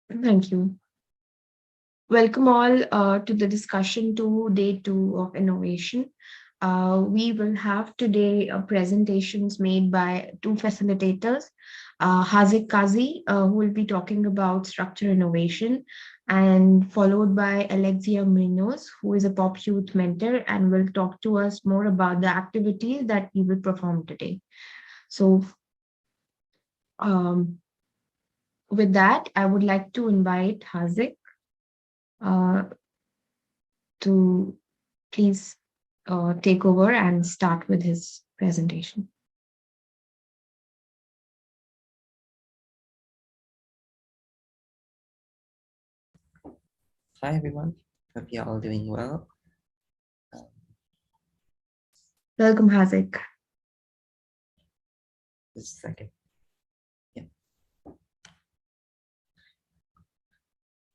Thank you. Welcome all to the discussion to day two of innovation. We will have today presentations made by two facilitators, Haaziq Kazi, who will be talking about structure innovation, and followed by Alexia Munoz, who is a pop youth mentor and will talk to us more about the activities that we will perform today. So, um, with that, I would like to invite Haaziq uh, to please take over and start with his presentation. Hi everyone, hope you're all doing well. Welcome, Haaziq. Just a second. Yeah.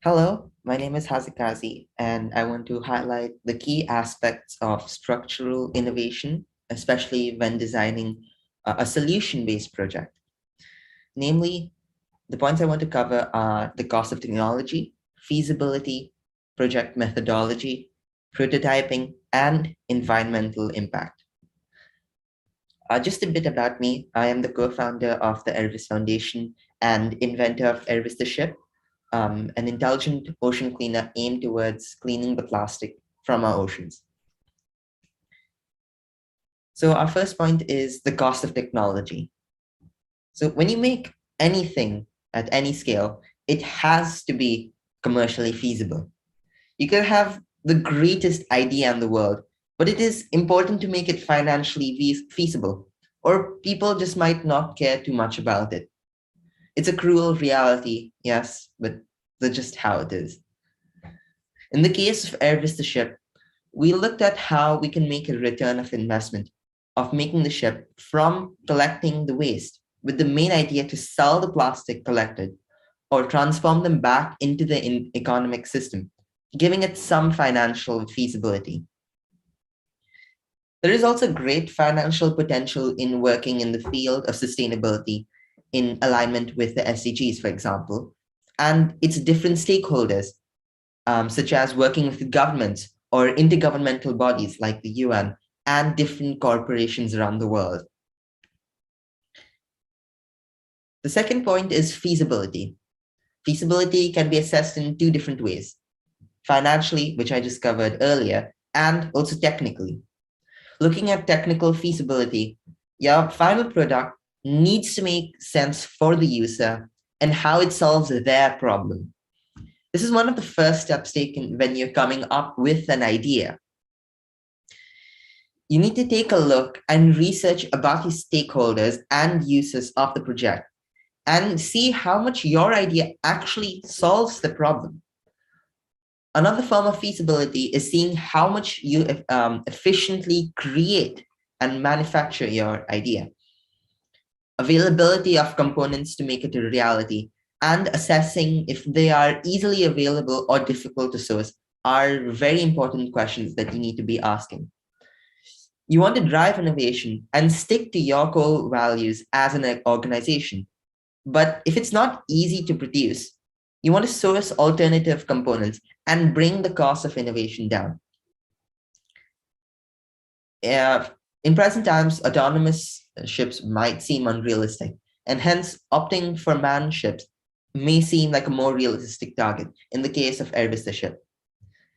Hello, my name is Haaziq Kazi, and I want to highlight the key aspects of structural innovation, especially when designing a solution-based project. Namely, the points I want to cover are the cost of technology, feasibility, project methodology, prototyping, and environmental impact. Just a bit about me. I am the co-founder of the Ervis Foundation and inventor of Ervis the Ship, an intelligent ocean cleaner aimed towards cleaning the plastic from our oceans. So our first point is the cost of technology. So when you make anything at any scale, it has to be commercially feasible. You could have the greatest idea in the world, but it is important to make it financially feasible, or people just might not care too much about it. It's a cruel reality, yes, but that's just how it is. In the case of Airvis the ship, we looked at how we can make a return of investment of making the ship from collecting the waste with the main idea to sell the plastic collected or transform them back into the economic system, giving it some financial feasibility. There is also great financial potential in working in the field of sustainability in alignment with the SDGs, for example, and its different stakeholders, such as working with governments or intergovernmental bodies like the UN and different corporations around the world. The second point is feasibility. Feasibility can be assessed in two different ways: financially, which I just covered earlier, and also technically. Looking at technical feasibility, your final product needs to make sense for the user and how it solves their problem. This is one of the first steps taken when you're coming up with an idea. You need to take a look and research about the stakeholders and users of the project and see how much your idea actually solves the problem. Another form of feasibility is seeing how much you efficiently create and manufacture your idea. Availability of components to make it a reality, and assessing if they are easily available or difficult to source are very important questions that you need to be asking. You want to drive innovation and stick to your core values as an organization. But if it's not easy to produce, you want to source alternative components and bring the cost of innovation down. In present times, autonomous ships might seem unrealistic, and hence opting for manned ships may seem like a more realistic target in the case of Airbus the ship.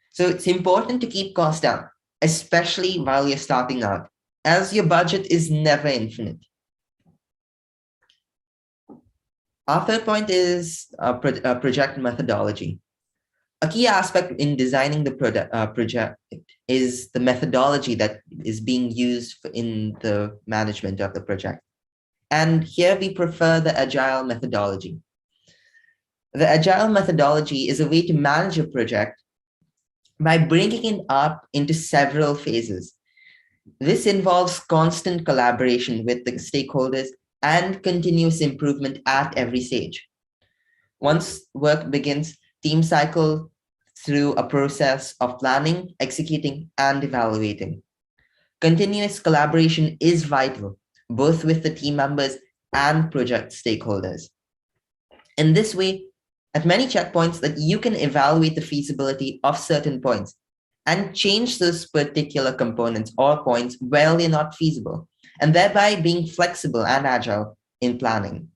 So it's important to keep costs down, especially while you're starting out, as your budget is never infinite. Our third point is project methodology. A key aspect in designing the project is the methodology that is being used in the management of the project. And here we prefer the agile methodology. The agile methodology is a way to manage a project by breaking it up into several phases. This involves constant collaboration with the stakeholders and continuous improvement at every stage. Once work begins, teams cycle through a process of planning, executing, and evaluating. Continuous collaboration is vital, both with the team members and project stakeholders. In this way, at many checkpoints that you can evaluate the feasibility of certain points and change those particular components or points where they're not feasible, and thereby being flexible and agile in planning.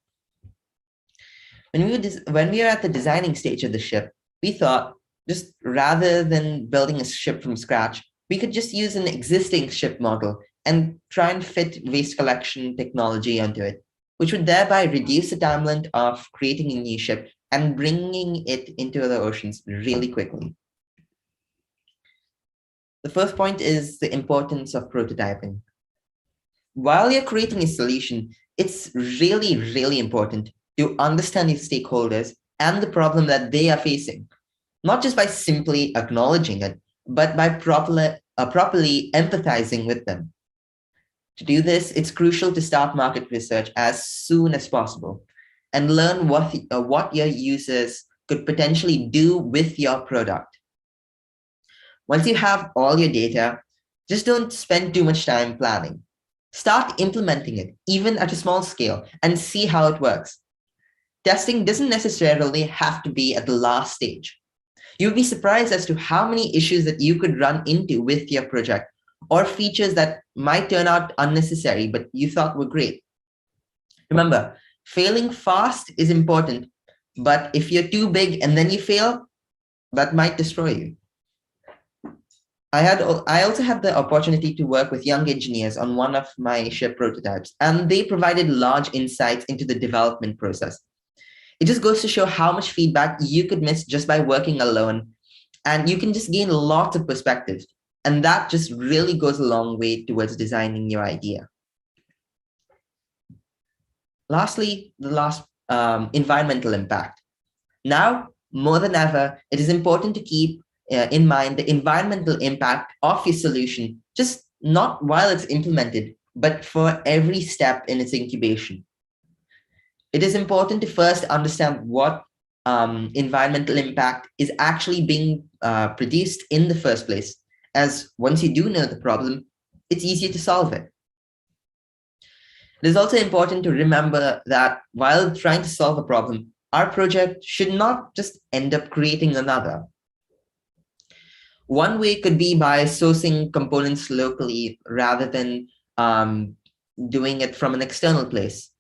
When we were at the designing stage of the ship, we thought, just rather than building a ship from scratch, we could just use an existing ship model and try and fit waste collection technology onto it, which would thereby reduce the timeline of creating a new ship and bringing it into the oceans really quickly. The first point is the importance of prototyping. While you're creating a solution, it's really, really important to understand your stakeholders and the problem that they are facing, not just by simply acknowledging it, but by properly empathizing with them. To do this, it's crucial to start market research as soon as possible and learn what your users could potentially do with your product. Once you have all your data, just don't spend too much time planning. Start implementing it, even at a small scale, and see how it works. Testing doesn't necessarily have to be at the last stage. You'll be surprised as to how many issues that you could run into with your project, or features that might turn out unnecessary but you thought were great. Remember, failing fast is important, but if you're too big and then you fail, that might destroy you. I also had the opportunity to work with young engineers on one of my ship prototypes, and they provided large insights into the development process. It just goes to show how much feedback you could miss just by working alone, and you can just gain lots of perspectives, and that just really goes a long way towards designing your idea. Lastly, environmental impact. Now, more than ever, it is important to keep in mind the environmental impact of your solution, just not while it's implemented, but for every step in its incubation. It is important to first understand what environmental impact is actually being produced in the first place, as once you do know the problem, it's easier to solve it. It is also important to remember that while trying to solve a problem, our project should not just end up creating another. One way could be by sourcing components locally rather than doing it from an external place,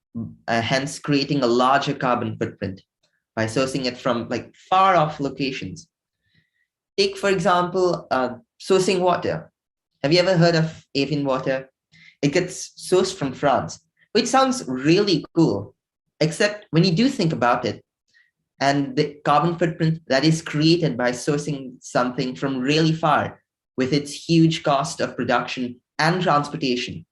hence creating a larger carbon footprint by sourcing it from like far off locations. Take, for example, sourcing water. Have you ever heard of Avian water? It gets sourced from France, which sounds really cool, except when you do think about it, and the carbon footprint that is created by sourcing something from really far with its huge cost of production and transportation.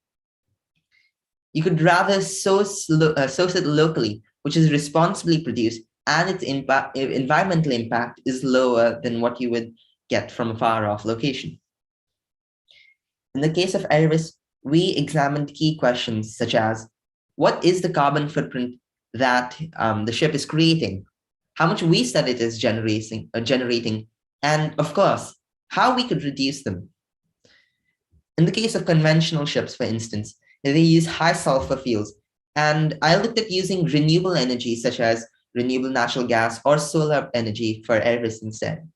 You could rather source it locally, which is responsibly produced, and its environmental impact is lower than what you would get from a far-off location. In the case of Iris, we examined key questions such as, what is the carbon footprint that the ship is creating? How much waste that it is generating, and of course, how we could reduce them. In the case of conventional ships, for instance, they use high sulfur fuels, and I looked at using renewable energy such as renewable natural gas or solar energy for Iris instead.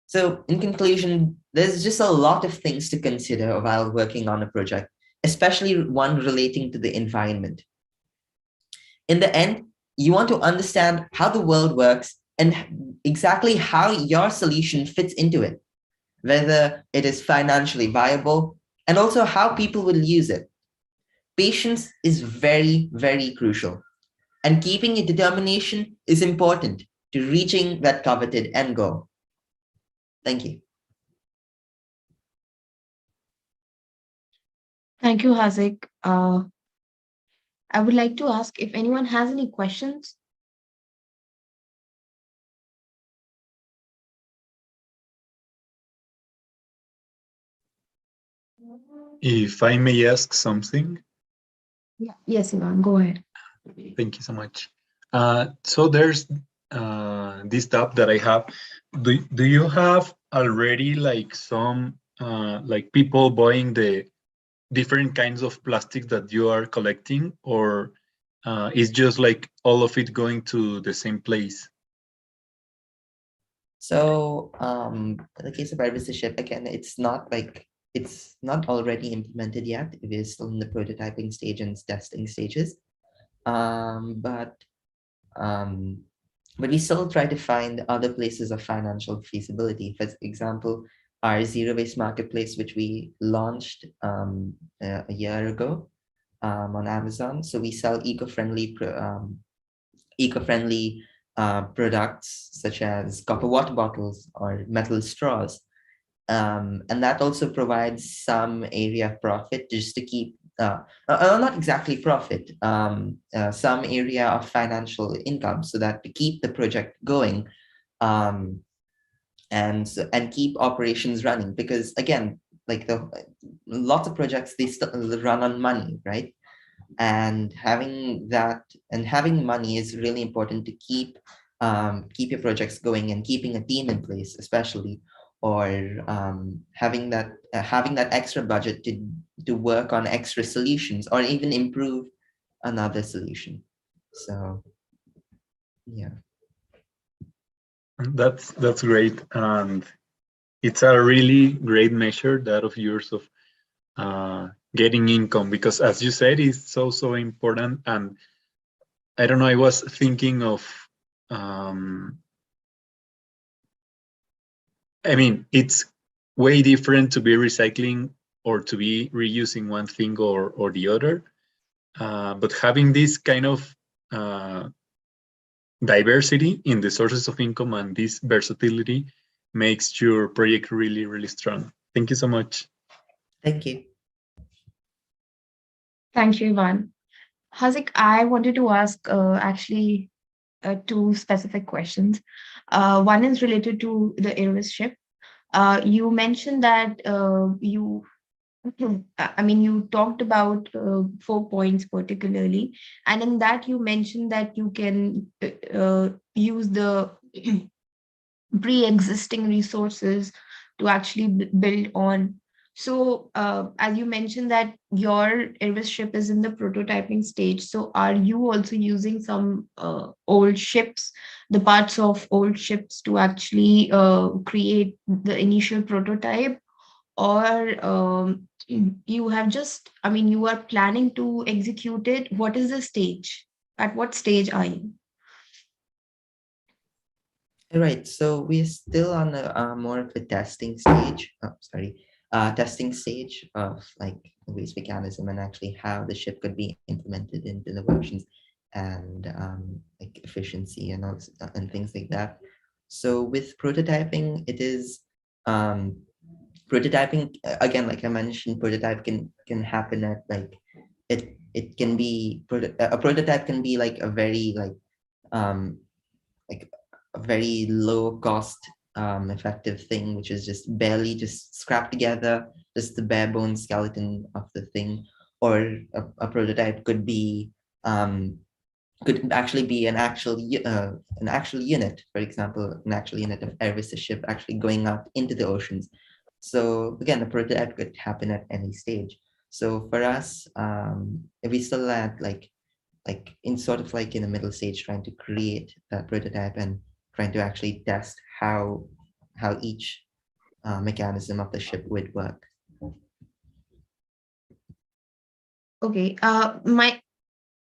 So in conclusion, there's just a lot of things to consider while working on a project, especially one relating to the environment. In the end, you want to understand how the world works and exactly how your solution fits into it, whether it is financially viable, and also how people will use it. Patience is very, very crucial, and keeping a determination is important to reaching that coveted end goal. Thank you. Thank you, Haaziq. I would like to ask if anyone has any questions. If I may ask something. Yeah. Yes, Ivan, go ahead. Thank you so much. So there's this tab that I have. Do you have already like some like people buying the different kinds of plastics that you are collecting, or it's just like all of it going to the same place? So in the case of ship, again, it's not already implemented yet. It is still in the prototyping stage and testing stages. But we still try to find other places of financial feasibility. For example, our zero waste marketplace, which we launched a year ago on Amazon. So we sell eco-friendly products such as copper water bottles or metal straws. And that also provides some area of profit just to keep, not exactly profit, some area of financial income so that to keep the project going, and keep operations running. Because again, like lots of projects, they still run on money, right? And having money is really important to keep your projects going and keeping a team in place, especially, or having that extra budget to work on extra solutions or even improve another solution. So yeah, That's great, and it's a really great measure, that of yours, of getting income, because as you said, it's so important. And I don't know, I was thinking of I mean, it's way different to be recycling or to be reusing one thing or the other, but having this kind of diversity in the sources of income and this versatility makes your project really strong. Thank you so much. thank you. Thank you, Ivan. Haaziq, I wanted to ask actually two specific questions. One is related to the Airways ship. You mentioned that I mean, you talked about 4 points particularly, and in that you mentioned that you can use the pre-existing resources to actually build on. So, as you mentioned that your Airways ship is in the prototyping stage, so are you also using some old ships, the parts of old ships, to actually create the initial prototype, or you have just, I mean, you are planning to execute it? What is the stage? At what stage are you? Right. So we're still on a more of a testing stage. Oh, sorry. Testing stage of like the waste mechanism and actually how the ship could be implemented into the versions, and like efficiency and and things like that. So with prototyping, it is prototyping again. Like I mentioned, prototype can happen at like it can be a prototype can be like a very um like a very low cost effective thing, which is just barely just scrapped together, just the bare bones skeleton of the thing. Or a prototype could actually be an actual unit, for example, an actual unit of Airways ship actually going out into the oceans. So again, the prototype could happen at any stage. So for us, if we still at in sort of like in the middle stage, trying to create that prototype and trying to actually test how each mechanism of the ship would work. Okay.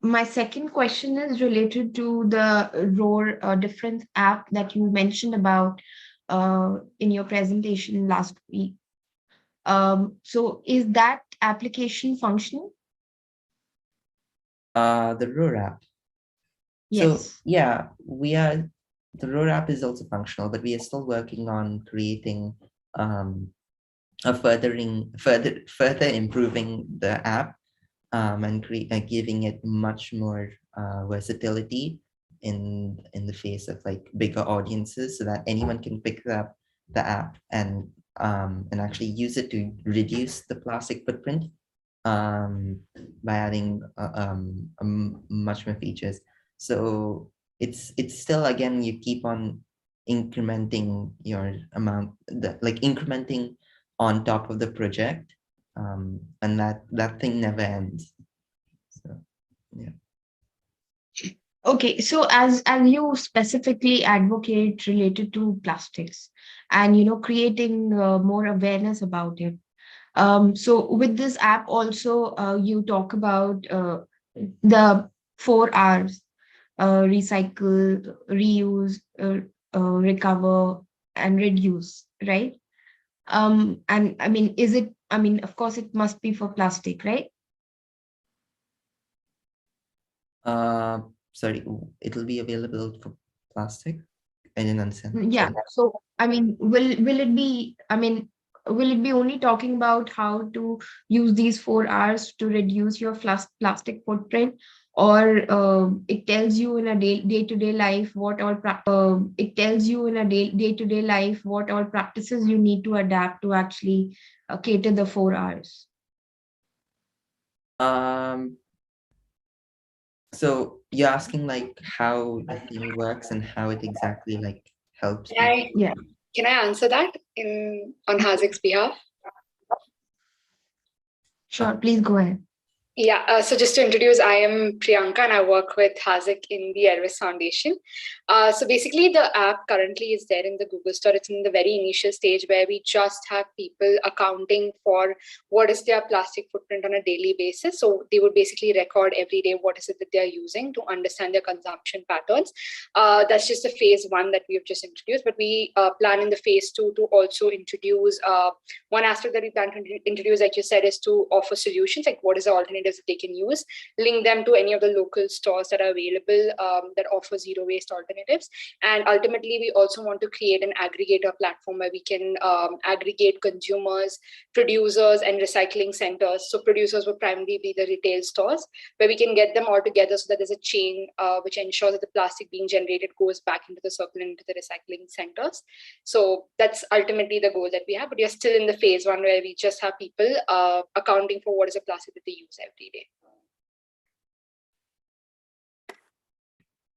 My second question is related to the ROAR difference app that you mentioned about in your presentation last week. So is that application functional? The ROR app. So Yes. yeah, the ROR app is also functional, but we are still working on creating further improving the app, and giving it much more versatility in the face of like bigger audiences, so that anyone can pick up the app and actually use it to reduce the plastic footprint, by adding much more features. So it's still, again, you keep on incrementing your amount, like incrementing on top of the project, and that thing never ends. So yeah. Okay, so as you specifically advocate related to plastics and creating more awareness about it. So with this app also you talk about the 4 R's: recycle, reuse, recover, and reduce, right? And I mean, is it? I mean, of course, it must be for plastic, right? Sorry, it'll be available for plastic. I didn't understand. Yeah. Sorry. So, I mean, will it be? I mean, will it be only talking about how to use these 4 R's to reduce your plastic footprint, or it tells you in a day to day life what all it tells you in a day to day life what all practices you need to adapt to actually cater the 4 R's. Um, so you're asking like how the thing works and how it exactly like helps Can people. I Yeah. can I answer that in on Haaziq's behalf? Uh, Sure. Please go ahead. Yeah, so just to introduce, I am Priyanka and I work with Haaziq in the Airways Foundation. So basically, the app currently is there in the Google Store. It's in the very initial stage where we just have people accounting for what is their plastic footprint on a daily basis. So they would basically record every day what is it that they're using to understand their consumption patterns. That's just the phase one that we have just introduced, but we plan in the phase two to also introduce one aspect that we plan to introduce, like you said, is to offer solutions, like what is the alternatives that they can use, link them to any of the local stores that are available that offer zero waste alternatives. And ultimately, we also want to create an aggregator platform where we can aggregate consumers, producers, and recycling centers. So producers would primarily be the retail stores, where we can get them all together so that there's a chain which ensures that the plastic being generated goes back into the circle and into the recycling centers. So that's ultimately the goal that we have, but we are still in the phase one where we just have people accounting for what is the plastic that they use every day.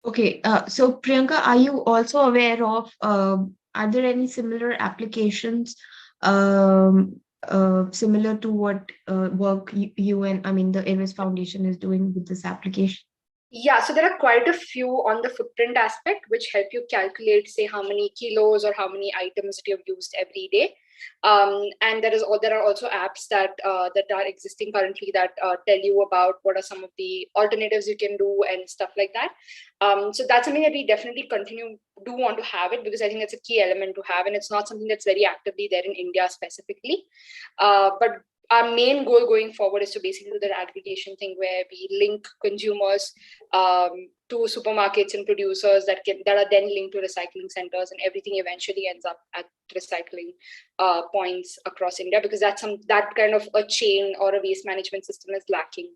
Okay, so Priyanka, are you also aware of, are there any similar applications similar to what work you and, I mean, the Airways Foundation is doing with this application? Yeah, so there are quite a few on the footprint aspect, which help you calculate, say, how many kilos or how many items that you've used every day. And there are also apps that are existing currently that tell you about what are some of the alternatives you can do and stuff like that. So that's something that we definitely do want to have it, because I think that's a key element to have, and it's not something that's very actively there in India specifically. But our main goal going forward is to basically do that aggregation thing where we link consumers to supermarkets and producers that are then linked to recycling centers, and everything eventually ends up at recycling points across India, because that kind of a chain or a waste management system is lacking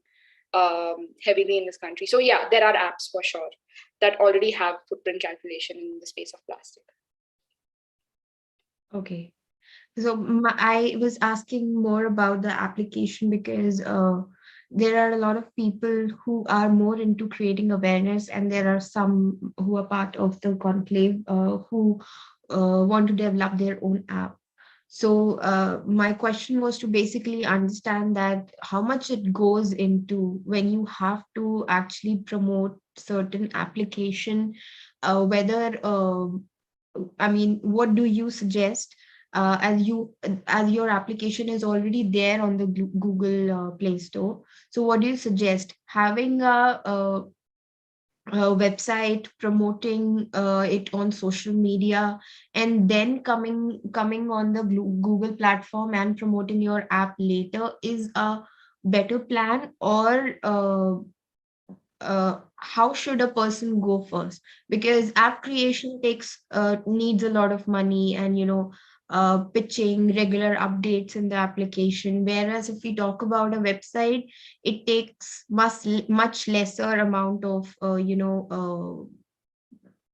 heavily in this country. So yeah, there are apps for sure that already have footprint calculation in the space of plastic. Okay. So I was asking more about the application because there are a lot of people who are more into creating awareness, and there are some who are part of the conclave who want to develop their own app. So my question was to basically understand that how much it goes into when you have to actually promote certain application, whether I mean, what do you suggest as your application is already there on the Google Play Store? So, what do you suggest? Having a website, promoting it on social media, and then coming on the Google platform and promoting your app later is a better plan, or how should a person go first? Because app creation takes needs a lot of money, and pitching, regular updates in the application, whereas if we talk about a website, it takes much lesser amount of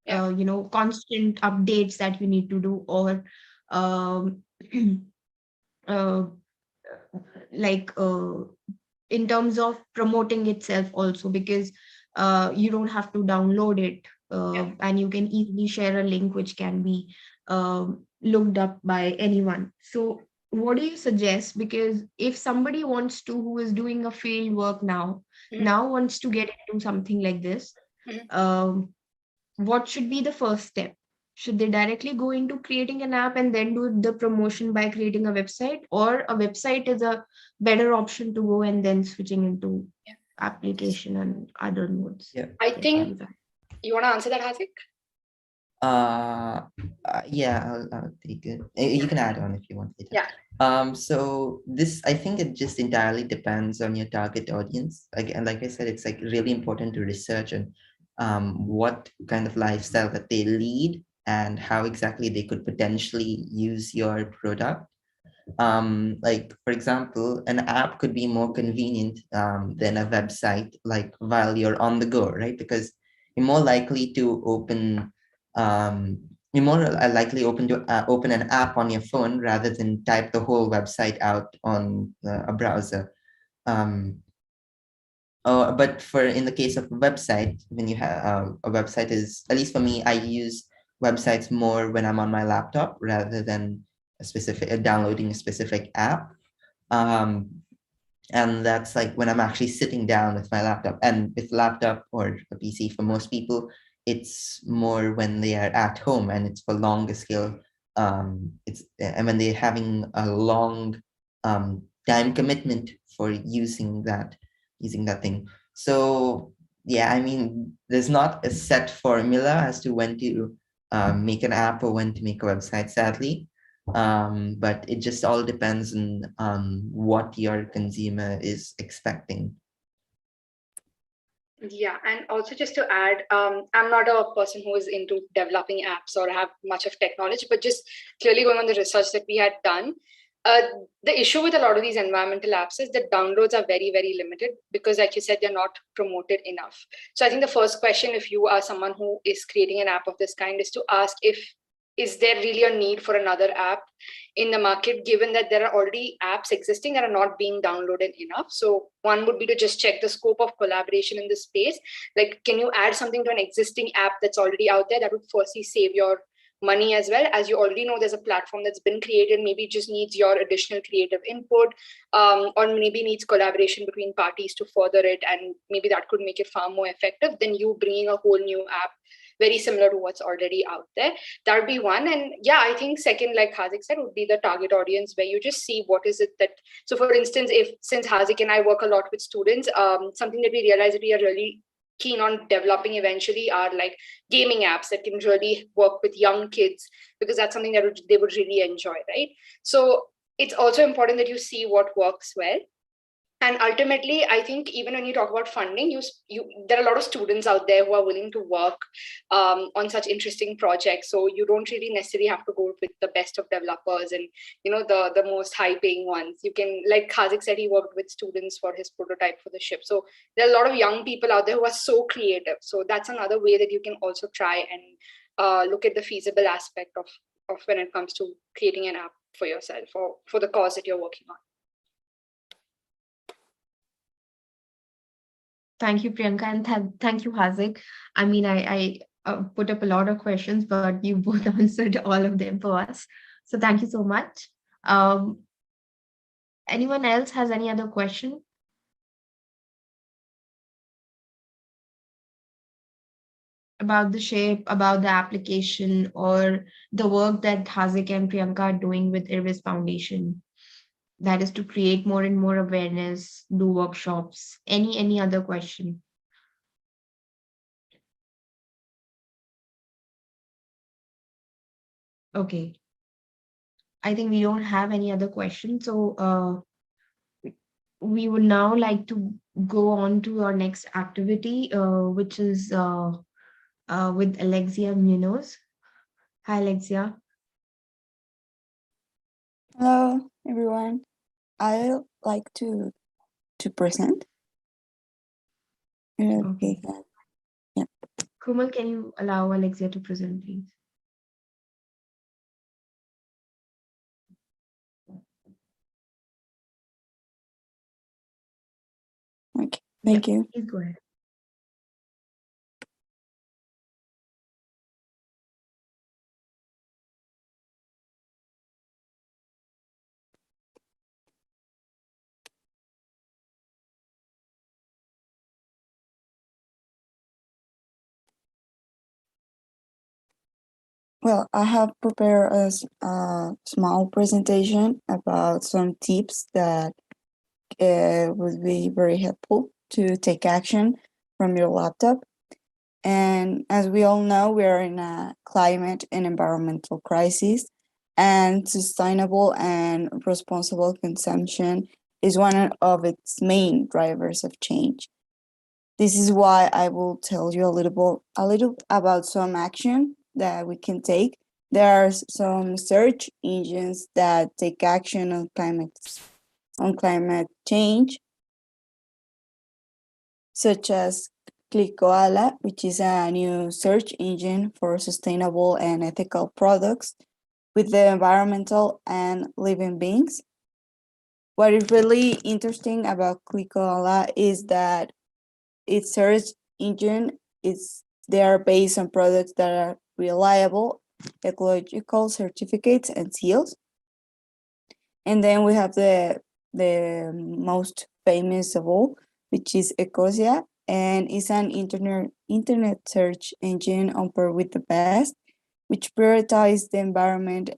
Yeah. constant updates that you need to do, or um, uh, like in terms of promoting itself also, because you don't have to download it, Yeah. and you can easily share a link which can be looked up by anyone. So what do you suggest? Because if somebody wants to, who is doing a field work now Mhm. wants to get into something like this, what should be the first step? Should they directly go into creating an app and then do the promotion by creating a website, or a website is a better option to go and then switching into application and other modes? Yeah. I think you want to answer that, Haaziq? Yeah, I'll take it. You can add on if you want later. Yeah. So this, I think it just entirely depends on your target audience. Again, like I said, it's like really important to research on what kind of lifestyle that they lead and how exactly they could potentially use your product. Like for example, an app could be more convenient than a website, like while you're on the go, right? Because you're more likely to open you're more likely open an app on your phone rather than type the whole website out on a browser. But for in the case of a website, when you have a website is, at least for me, I use websites more when I'm on my laptop rather than downloading a specific app. And that's like when I'm actually sitting down with my laptop. And with laptop or a PC, for most people, it's more when they are at home and it's for longer scale. And when they're having a long time commitment for using that thing. So yeah, I mean, there's not a set formula as to when to make an app or when to make a website, sadly. But it just all depends on what your consumer is expecting. Yeah, and also just to add, I'm not a person who is into developing apps or have much of tech knowledge, but just clearly going on the research that we had done, the issue with a lot of these environmental apps is that downloads are very, very limited because, like you said, they're not promoted enough. So I think the first question, if you are someone who is creating an app of this kind, is to ask if is there really a need for another app in the market, given that there are already apps existing that are not being downloaded enough. So one would be to just check the scope of collaboration in this space. Like, can you add something to an existing app that's already out there that would firstly save your money, as well as you already know there's a platform that's been created, maybe it just needs your additional creative input, or maybe needs collaboration between parties to further it, and maybe that could make it far more effective than you bringing a whole new app very similar to what's already out there. That would be one. And yeah, I think second, like Haaziq said, would be the target audience, where you just see what is it that, so for instance, since Haaziq and I work a lot with students, something that we realize that we are really keen on developing eventually are like gaming apps that can really work with young kids, because that's something that they would really enjoy, right? So it's also important that you see what works well. And ultimately, I think even when you talk about funding, there are a lot of students out there who are willing to work on such interesting projects. So you don't really necessarily have to go with the best of developers and the most high-paying ones. You can, like Haaziq said, he worked with students for his prototype for the ship. So there are a lot of young people out there who are so creative. So that's another way that you can also try and look at the feasible aspect of when it comes to creating an app for yourself or for the cause that you're working on. Thank you, Priyanka, and thank you, Haaziq. I mean, I put up a lot of questions, but you both answered all of them for us. So thank you so much. Anyone else has any other question? About the shape, about the application, or the work that Haaziq and Priyanka are doing with Irvis Foundation? That is to create more and more awareness, do workshops. Any other question? Okay. I think we don't have any other questions. So we would now like to go on to our next activity, which is with Alexia Munoz. Hi, Alexia. Hello, everyone. I'd like to present. Okay. Yeah. Kumal, can you allow Alexia to present, please? Okay. Thank you. Please go ahead. Well, I have prepared a small presentation about some tips that would be very helpful to take action from your laptop. And as we all know, we are in a climate and environmental crisis, and sustainable and responsible consumption is one of its main drivers of change. This is why I will tell you a little about some action that we can take. There are some search engines that take action on climate change, such as ClickKoala, which is a new search engine for sustainable and ethical products with the environmental and living beings. What is really interesting about ClickKoala is that its search engine they are based on products that are reliable, ecological certificates and seals. And then we have the most famous of all, which is Ecosia, and it's an internet search engine on par with the best, which prioritizes the environment,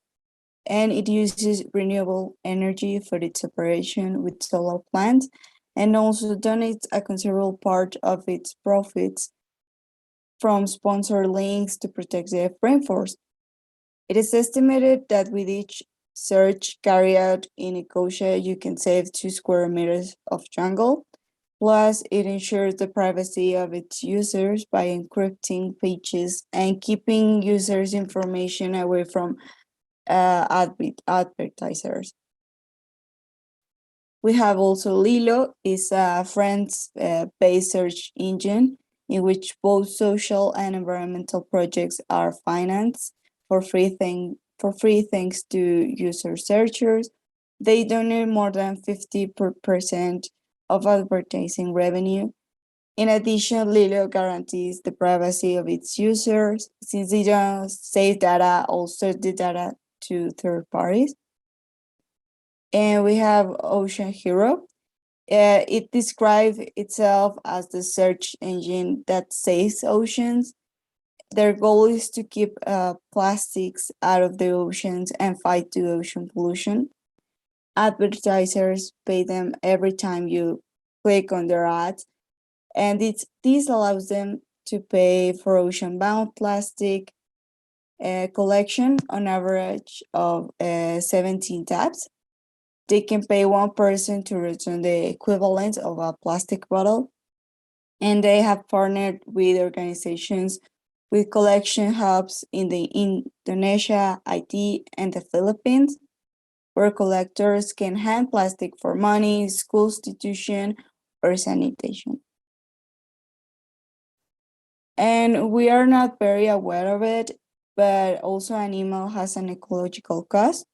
and it uses renewable energy for its operation with solar plants, and also donates a considerable part of its profits from sponsored links to protect the rainforest. It is estimated that with each search carried out in Ecosia, you can save 2 square meters of jungle. Plus, it ensures the privacy of its users by encrypting pages and keeping users' information away from advertisers. We have also Lilo, is a friends-based search engine in which both social and environmental projects are financed for free thanks to user searchers. They donate more than 50% of advertising revenue. In addition, Lilo guarantees the privacy of its users since they don't save data or sell the data to third parties. And we have Ocean Hero. It describes itself as the search engine that saves oceans. Their goal is to keep plastics out of the oceans and fight the ocean pollution. Advertisers pay them every time you click on their ads, and this allows them to pay for ocean-bound plastic collection on average of 17 tabs. They can pay one person to return the equivalent of a plastic bottle, and they have partnered with organizations with collection hubs in Indonesia, Haiti, and the Philippines, where collectors can hand plastic for money, school institution, or sanitation. And we are not very aware of it, but also an email has an ecological cost.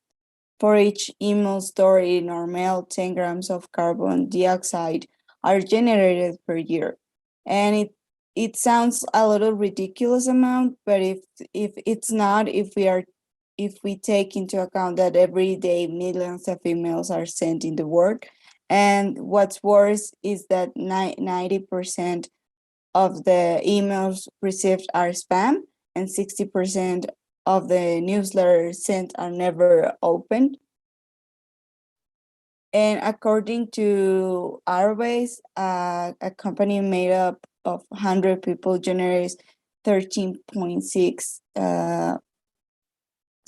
For each email story in our mail, 10 grams of carbon dioxide are generated per year. And it sounds a little ridiculous amount, but if it's not, if we take into account that every day millions of emails are sent in the world, and what's worse is that 90% of the emails received are spam, and 60% of the newsletters sent are never opened. And according to Airbase, a company made up of 100 people generates 13.6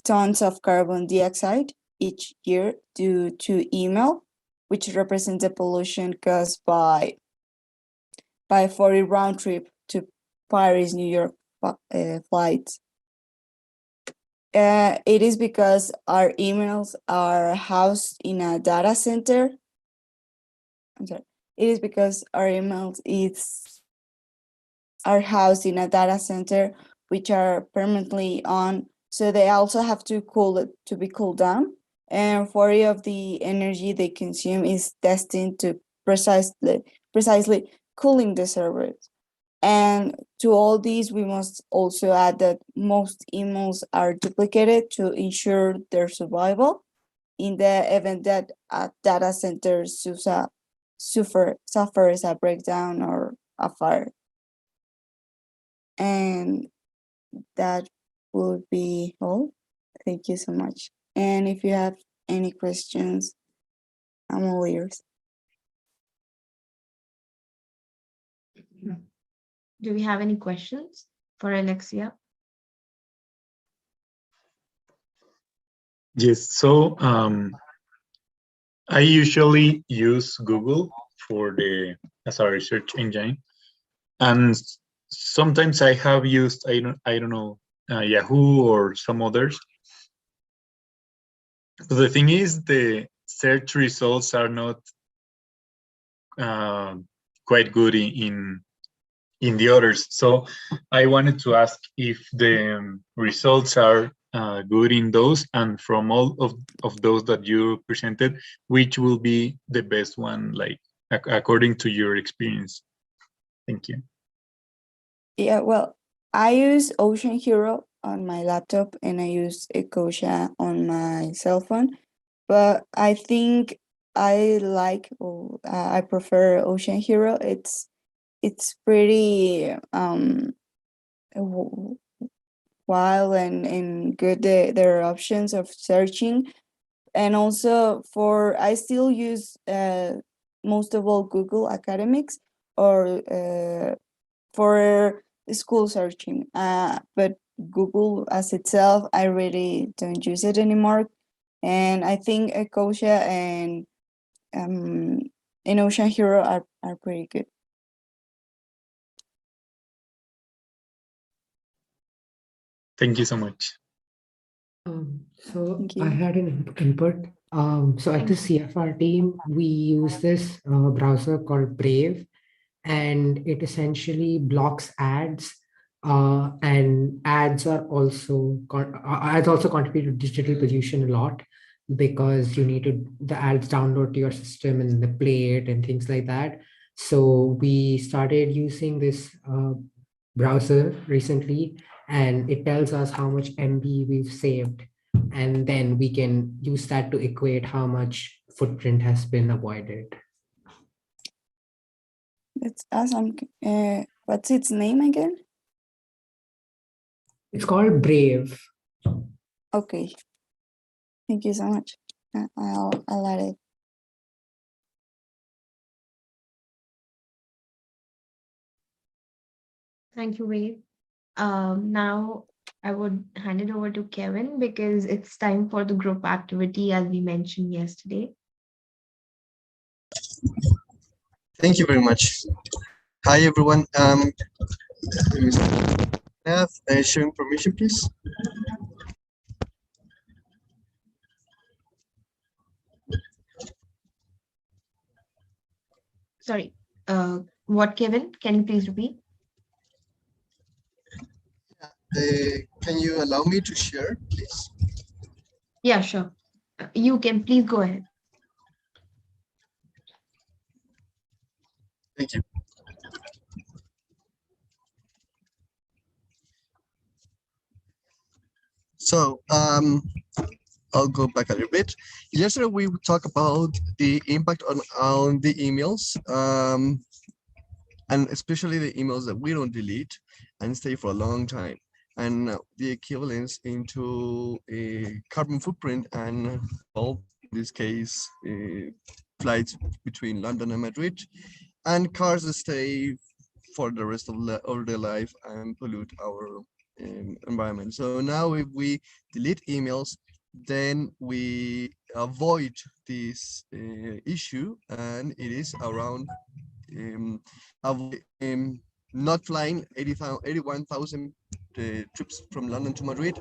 tons of carbon dioxide each year due to email, which represents the pollution caused by 40 round trip to Paris, New York flights. It is because our emails are housed in a data center. I'm sorry. It is because our emails are housed in a data center, which are permanently on, so they also have to be cooled down. And 40 of the energy they consume is destined to precisely cooling the servers. And to all these, we must also add that most emails are duplicated to ensure their survival in the event that a data center suffers a breakdown or a fire. And that will be all. Thank you so much. And if you have any questions, I'm all ears. Do we have any questions for Alexia? Yes, so I usually use Google for as a research engine, and sometimes I have used I don't know Yahoo or some others. But the thing is, the search results are not quite good in the others. So I wanted to ask if the results are good in those, and from all of those that you presented, which will be the best one, like according to your experience? Thank you. Yeah, well, I use Ocean Hero on my laptop and I use Ecosia on my cell phone, but I think I prefer Ocean Hero. It's pretty wild and good. There are options of searching, and also I still use most of all Google Academics or for school searching, but Google as itself, I really don't use it anymore. And I think Ecosia and Ocean Hero are pretty good. Thank you so much. So Thank I you. had an input. So at the CFR team, we use this browser called Brave, and it essentially blocks ads. And ads are also ads also contribute to digital pollution a lot, because you need the ads download to your system and they play it and things like that. So we started using this browser recently, and it tells us how much MB we've saved, and then we can use that to equate how much footprint has been avoided. That's awesome. What's its name again? It's called Brave. Okay. Thank you so much. I'll add it. Thank you, Wade. Now I would hand it over to Kevin because it's time for the group activity as we mentioned yesterday. Thank you very much. Hi, everyone. Have sharing permission, please. Sorry, what, Kevin? Can you please repeat? Can you allow me to share, please? Yeah, sure. You can please go ahead. Thank you. So I'll go back a little bit. Yesterday we talked about the impact on the emails, and especially the emails that we don't delete and stay for a long time, and the equivalence into a carbon footprint and, well, in this case, flights between London and Madrid, and cars that stay for the rest of their life and pollute our environment. So now if we delete emails, then we avoid this issue, and it is around not flying 81,000 trips from London to Madrid,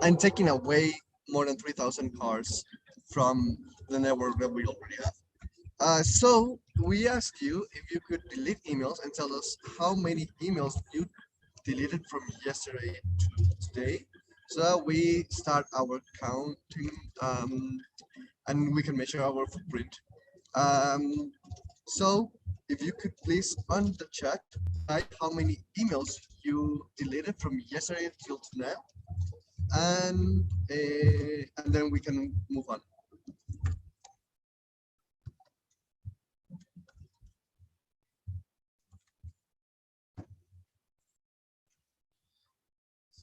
and taking away more than 3,000 cars from the network that we already have. So we asked you if you could delete emails and tell us how many emails you deleted from yesterday to today, so that we start our counting, and we can measure our footprint. So if you could please on the chat type how many emails you deleted from yesterday till now, and then we can move on.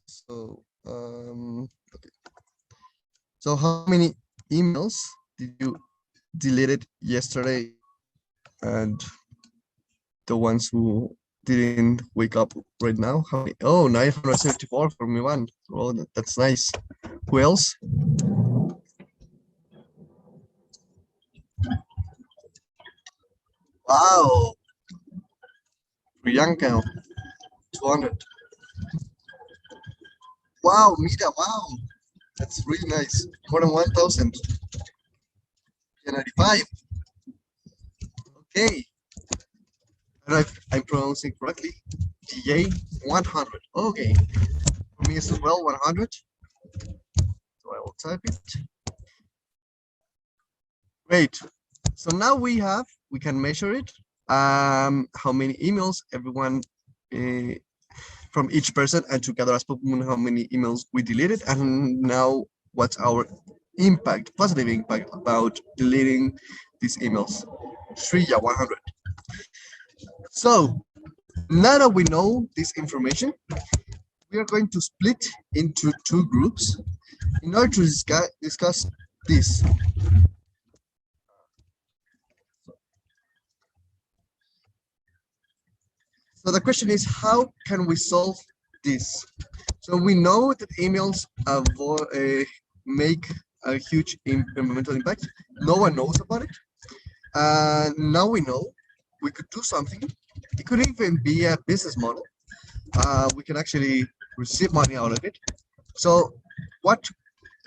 So Okay. So how many emails did you deleted yesterday, and the ones who didn't wake up right now? How many? Oh, 974 for me one. Oh, that's nice. Who else? Wow, Priyanka, 200. Wow, Mira, wow. That's really nice. More than 1,000. 95. Okay. I don't know if I'm pronouncing correctly. DA 100. Okay. For me as well, 100. So I will type it. Great. So now we can measure it. How many emails everyone from each person, and together as Pokemon, how many emails we deleted, and now what's our impact, positive impact about deleting these emails. Shriya 100. So now that we know this information, we are going to split into two groups in order to discuss this. So the question is, how can we solve this? So we know that emails make a huge environmental impact. No one knows about it. Now we know we could do something. It could even be a business model. We can actually receive money out of it. So what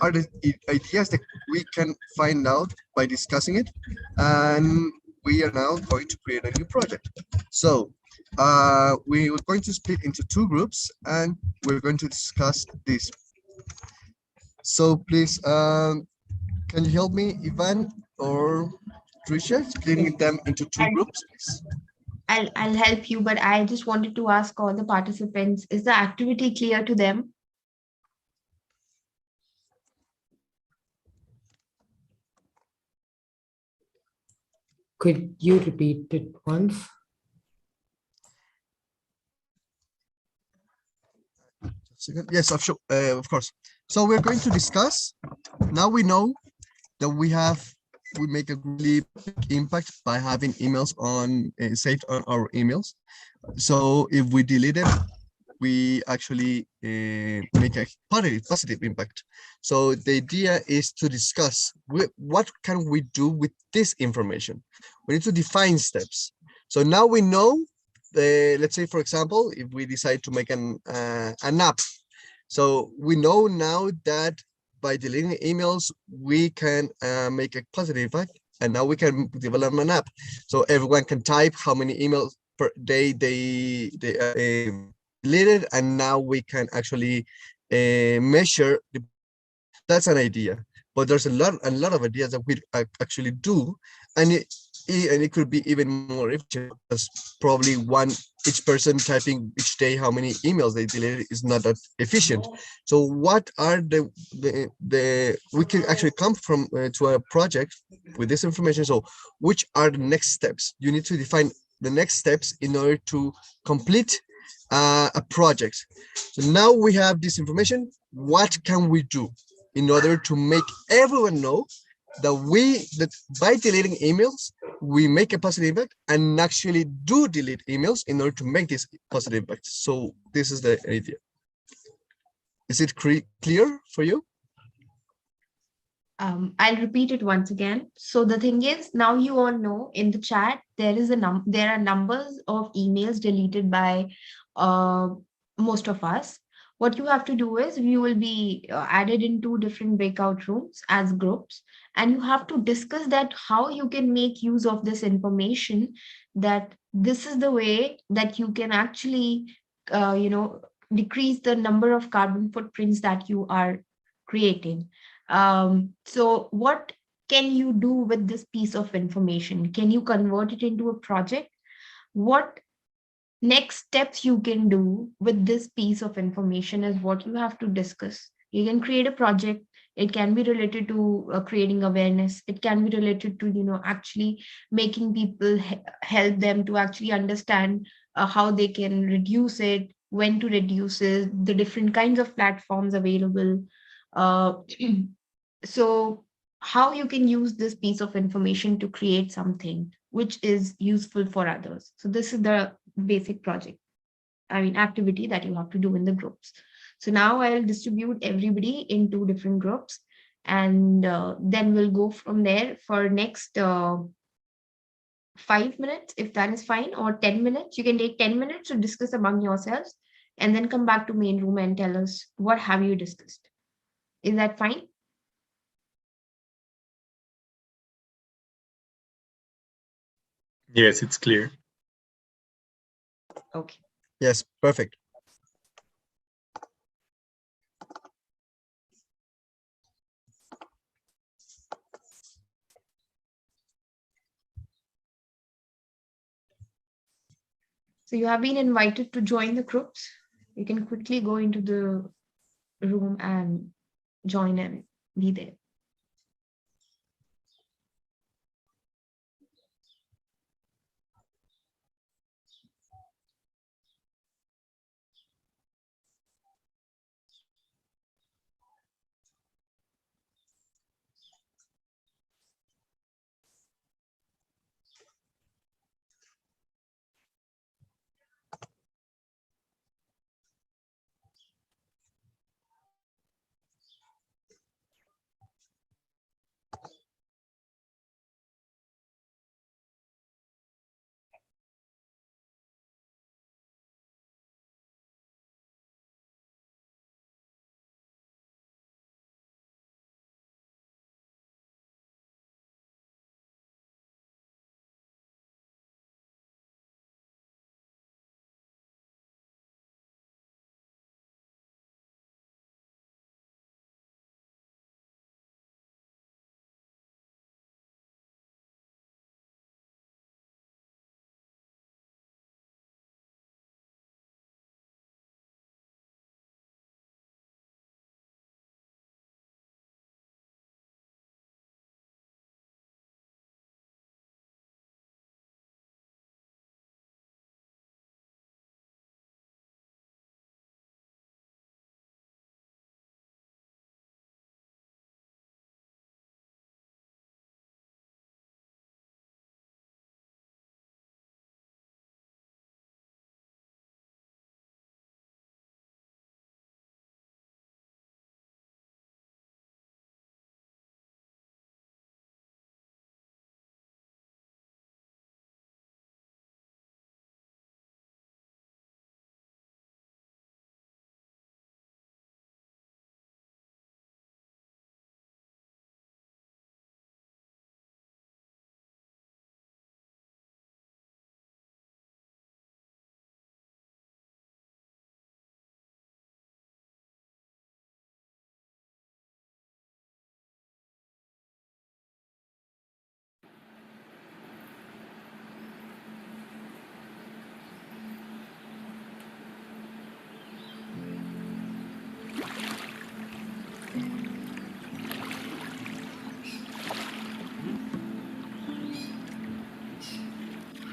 are the ideas that we can find out by discussing it? And we are now going to create a new project. So we are going to split into two groups, and we're going to discuss this. So please, can you help me, Ivan or Drishya, splitting them into two groups, please? I'll help you, but I just wanted to ask all the participants, is the activity clear to them? Could you repeat it once? Yes, of course. So we're going to discuss. Now we know that we make a really big impact by having emails on saved on our emails. So if we delete them, we actually make a positive impact. So the idea is to discuss what can we do with this information. We need to define steps. So now we know, let's say, for example, if we decide to make an app. So we know now that by deleting emails, we can make a positive impact, and now we can develop an app. So everyone can type how many emails per day they deleted, and now we can actually measure. That's an idea, but there's a lot of ideas that we actually do, and it could be even more efficient, because probably each person typing each day how many emails they deleted is not that efficient. So what are the we can actually come from to a project with this information. So which are the next steps? You need to define the next steps in order to complete a project. So now we have this information. What can we do in order to make everyone know that by deleting emails, we make a positive impact, and actually do delete emails in order to make this positive impact? So this is the idea. Is it clear for you? I'll repeat it once again. So the thing is, now you all know in the chat, there are numbers of emails deleted by most of us. What you have to do is you will be added in two different breakout rooms as groups, and you have to discuss that how you can make use of this information, that this is the way that you can actually, decrease the number of carbon footprints that you are creating. So what can you do with this piece of information? Can you convert it into a project? What next steps you can do with this piece of information is what you have to discuss. You can create a project. It can be related to creating awareness. It can be related to, actually making people help them to actually understand how they can reduce it, when to reduce it, the different kinds of platforms available. Uh, so how you can use this piece of information to create something which is useful for others. So this is the basic project, activity that you have to do in the groups. So now I'll distribute everybody into different groups, and then we'll go from there for next 5 minutes, if that is fine, or 10 minutes. You can take 10 minutes to discuss among yourselves and then come back to main room and tell us what have you discussed. Is that fine? Yes, it's clear. Okay. Yes, perfect. So you have been invited to join the groups. You can quickly go into the room and join and be there.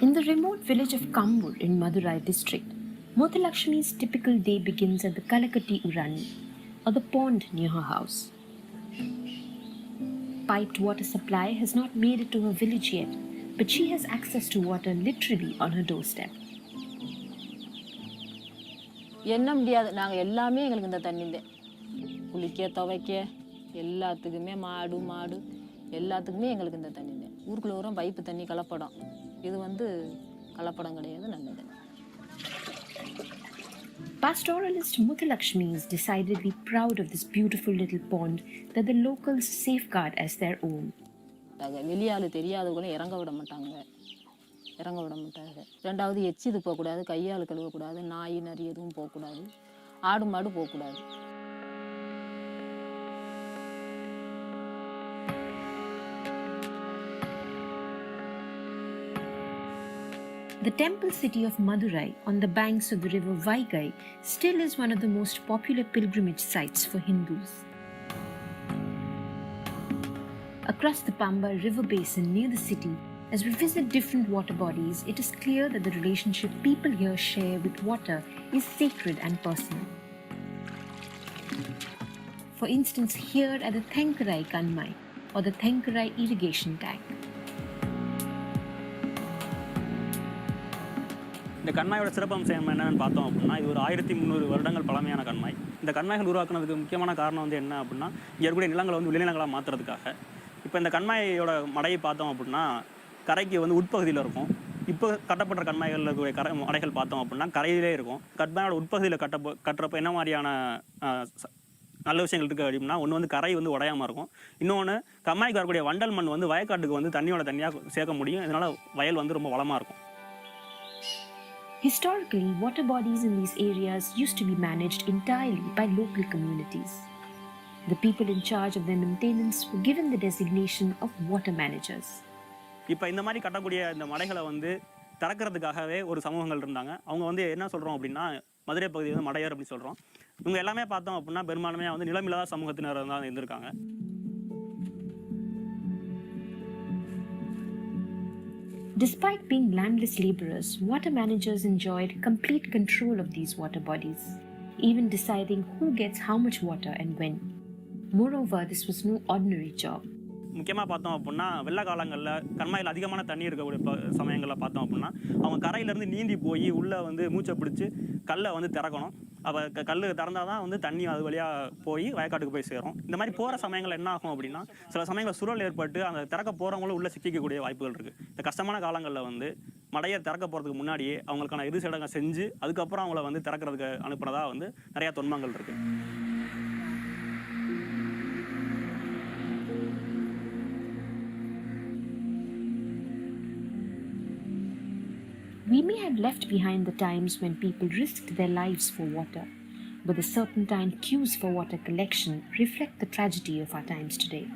In the remote village of Kambur in Madurai district, Mothalakshmi's typical day begins at the Kalakatti Urani, or the pond near her house. Piped water supply has not made it to her village yet, but she has access to water literally on her doorstep. என்ன முடியாது, நாங்கள் எல்லாமே எங்களுக்கு இந்த தண்ணி தான். குளிக்க துவைக்க எல்லாத்துக்குமே மாடு எல்லாத்துக்குமே எங்களுக்கு இந்த தண்ணி தான். ஊருக்குள்ள வரும் பைப்பு தண்ணி கலப்படம். இது கலப்படம் கிடையாது, நல்லது. Pastoralist Muthalakshmi is decidedly proud of this beautiful little pond that the locals safeguard as their own. வெளியாள் தெரியாதவங்களும் இறங்க விட மாட்டாங்க. ரெண்டாவது எச்சிது போகக்கூடாது, கையால் கழுவக்கூடாது, நாய் நரி எதுவும் போகக்கூடாது, ஆடு மாடு போகக்கூடாது. The temple city of Madurai on the banks of the river Vaigai still is one of the most popular pilgrimage sites for Hindus. Across the Pamba river basin near the city, As we visit different water bodies, it is clear that the relationship people here share with water is sacred and personal. For instance, here at the Thenkarai Kanmai or the Thenkarai irrigation tank. இந்த கண்மாயோட சிறப்பம்சம் என்னன்னு பார்த்தோம் அப்படின்னா, இது ஒரு 1300 வருடங்கள் பழமையான கண்மாய். இந்த கண்மாய்கள் உருவாக்குனதுக்கு முக்கியமான காரணம் வந்து என்ன அப்படின்னா, இங்கே இருக்கக்கூடிய நிலங்களை வந்து விளைநிலங்களாக மாற்றுறதுக்காக. இப்போ இந்த கண்மாயோட மடையை பார்த்தோம் அப்படின்னா, கரைக்கு வந்து உட்பகுதியில் இருக்கும். இப்போ கட்டப்பட்ட கண்மாய்களில் இருக்கக்கூடிய மடைகள் பார்த்தோம் அப்படின்னா கரையிலே இருக்கும். கண்மாயோட உட்பகுதியில் கட்டுறப்போ என்ன மாதிரியான நல்ல விஷயங்கள் இருக்குது அப்படின்னா, ஒன்று வந்து கரை வந்து உடையாமல் இருக்கும். இன்னொன்று கண்மாய்க்கு வரக்கூடிய வண்டல் மண் வந்து வயக்காட்டுக்கு வந்து தண்ணியாக சேர்க்க முடியும். இதனால் வயல் வந்து ரொம்ப வளமாக இருக்கும். Historically, water bodies in these areas used to be managed entirely by local communities. The people in charge of their maintenance were given the designation of water managers. இப்போ இந்த மாதிரி கட்டக்கூடிய இந்த மடைகளை வந்து திறக்கிறதுக்காகவே ஒரு சமூகங்கள் இருந்தாங்க. அவங்க வந்து என்ன சொல்கிறோம் அப்படின்னா, மதுரை பகுதி வந்து மடையர் அப்படின்னு சொல்கிறோம். இவங்க எல்லாமே பார்த்தோம் அப்படின்னா பெரும்பான்மையாக வந்து நிலமில்லாத சமூகத்தினர் தான் இருந்திருக்காங்க. Despite being landless laborers, water managers enjoyed complete control of these water bodies, even deciding who gets how much water and when. Moreover, this was no ordinary job. முக்கியமாக பார்த்தோம் அப்படின்னா வெள்ள காலங்களில் கண்மாயில் அதிகமான தண்ணி இருக்கக்கூடிய சமயங்களில் பார்த்தோம் அப்படின்னா அவங்க கரையிலேருந்து நீந்தி போய் உள்ளே வந்து மூச்சை பிடிச்சி கல்லை வந்து திறக்கணும். அப்போ கல் திறந்தால் தான் வந்து தண்ணி அது வழியாக போய் வயக்காட்டுக்கு போய் சேரும். இந்த மாதிரி போகிற சமயங்கள் என்ன ஆகும் அப்படின்னா, சில சமயங்களில் சுழல் ஏற்பட்டு அந்த திறக்க போகிறவங்களும் உள்ளே சிக்கிக்கக்கூடிய வாய்ப்புகள் இருக்குது. இந்த கஷ்டமான காலங்களில் வந்து மடையை திறக்க போகிறதுக்கு முன்னாடியே அவங்களுக்கான இறுதி சடங்கை செஞ்சு அதுக்கப்புறம் அவங்கள வந்து திறக்கிறதுக்கு அனுப்புனதா வந்து நிறையா தொன்மங்கள் இருக்குது. We may have left behind the times when people risked their lives for water, but the serpentine queues for water collection reflect the tragedy of our times today.